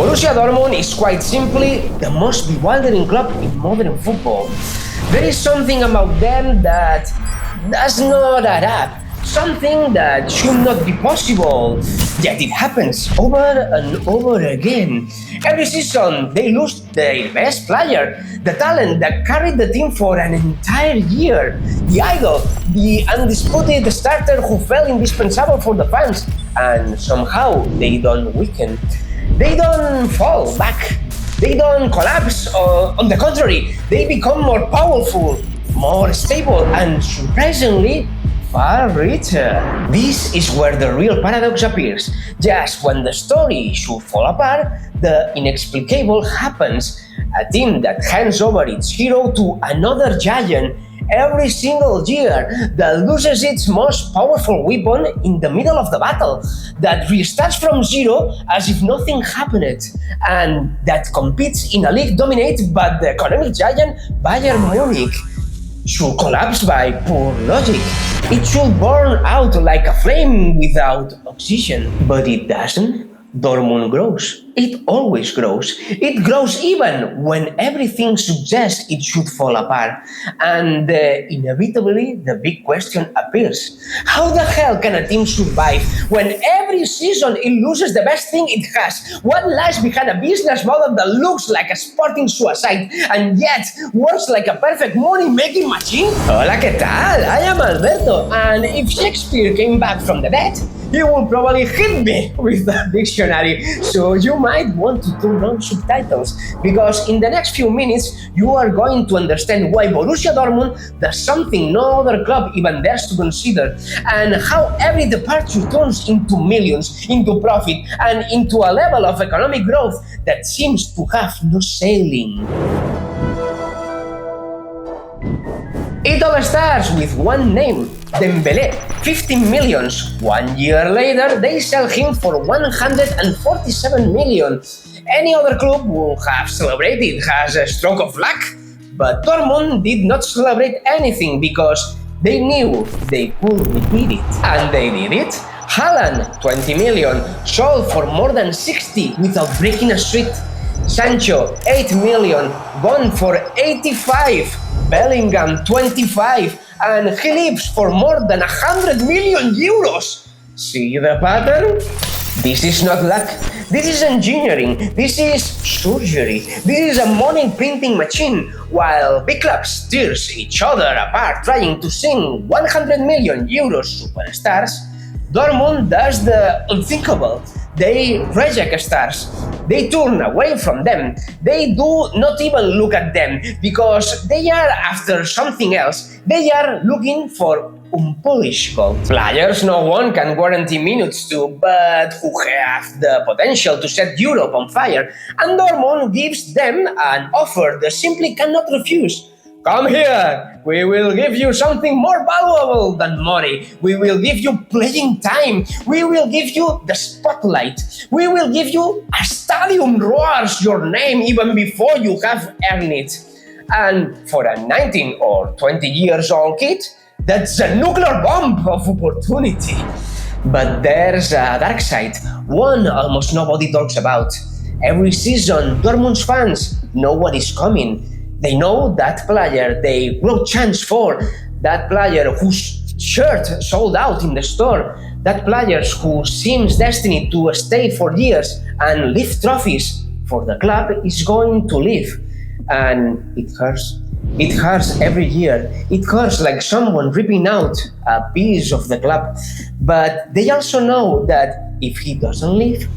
Borussia Dortmund is quite simply the most bewildering club in modern football. There is something about them that does not add up, something that should not be possible, yet it happens over and over again. Every season they lose their best player, the talent that carried the team for an entire year, the idol, the undisputed starter who felt indispensable for the fans, and somehow they don't weaken. They don't fall back. They don't collapse. On the contrary, they become more powerful, more stable, and surprisingly, far richer. This is where the real paradox appears. Just when the story should fall apart, the inexplicable happens. A team that hands over its hero to another giant every single year, that loses its most powerful weapon in the middle of the battle, that restarts from zero as if nothing happened, and that competes in a league dominated by the economic giant Bayern Munich, should collapse by poor logic. It should burn out like a flame without oxygen, but it doesn't. Dortmund grows. It always grows. It grows even when everything suggests it should fall apart. And inevitably, the big question appears. How the hell can a team survive when every season it loses the best thing it has? What lies behind a business model that looks like a sporting suicide and yet works like a perfect money-making machine? Hola, ¿qué tal? I am Alberto, and if Shakespeare came back from the dead, he will probably hit me with a dictionary, so you might want to turn on subtitles, because in the next few minutes you are going to understand why Borussia Dortmund does something no other club even dares to consider, and how every departure turns into millions, into profit, and into a level of economic growth that seems to have no ceiling. It all starts with one name, Dembélé, 15 millions. 1 year later, they sell him for 147 million. Any other club would have celebrated as a stroke of luck, but Dortmund did not celebrate anything because they knew they could repeat it. And they did it. Haaland, 20 million, sold for more than 60 without breaking a sweat. Sancho, 8 million, gone for 85. Bellingham, 25, and he leaves for more than 100 million euros. See the pattern? This is not luck. This is engineering. This is surgery. This is a money printing machine. While big clubs tears each other apart trying to sing 100 million euros superstars, Dortmund does the unthinkable. They reject stars. They turn away from them. They do not even look at them because they are after something else. They are looking for unpolished gold. Players no one can guarantee minutes to, but who have the potential to set Europe on fire. And Dortmund gives them an offer they simply cannot refuse. Come here, we will give you something more valuable than money. We will give you playing time. We will give you the spotlight. We will give you a stadium roars your name even before you have earned it. And for a 19 or 20 years old kid, that's a nuclear bomb of opportunity. But there's a dark side, one almost nobody talks about. Every season, Dortmund's fans know what is coming. They know that player they wrote chants for, that player whose shirt sold out in the store, that player who seems destined to stay for years and lift trophies for the club is going to leave. And it hurts. It hurts every year. It hurts like someone ripping out a piece of the club. But they also know that if he doesn't leave,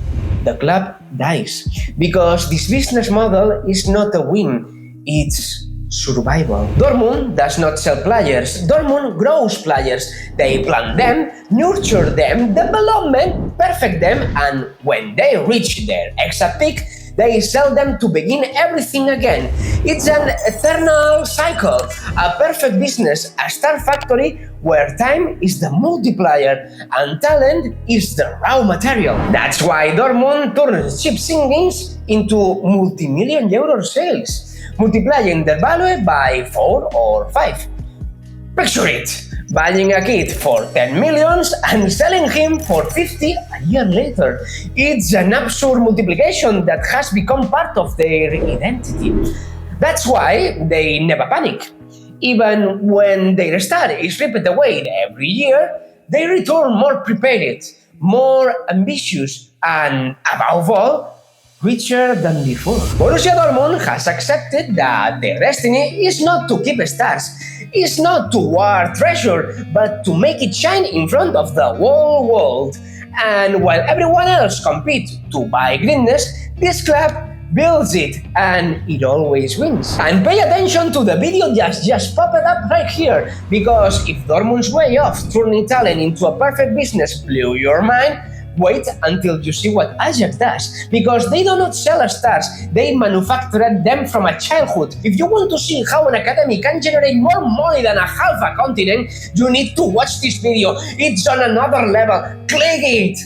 the club dies. Because this business model is not a win. It's survival. Dortmund does not sell players. Dortmund grows players. They plant them, nurture them, develop them, perfect them, and when they reach their exact peak, they sell them to begin everything again. It's an eternal cycle, a perfect business, a star factory where time is the multiplier and talent is the raw material. That's why Dortmund turns cheap signings into multi-million euro sales, multiplying their value by 4 or 5. Picture it! buying a kid for 10 millions and selling him for 50 a year later. It's an absurd multiplication that has become part of their identity. That's why they never panic. Even when their star is ripped away every year, they return more prepared, more ambitious, and above all, richer than before. Borussia Dortmund has accepted that their destiny is not to keep stars, is not to guard treasure, but to make it shine in front of the whole world. And while everyone else competes to buy greatness, this club builds it, and it always wins. And pay attention to the video just popped up right here, because if Dortmund's way of turning talent into a perfect business blew your mind, wait until you see what Ajax does, because they do not sell stars, they manufacture them from a childhood. If you want to see how an academy can generate more money than a half a continent, you need to watch this video. It's on another level. Click it!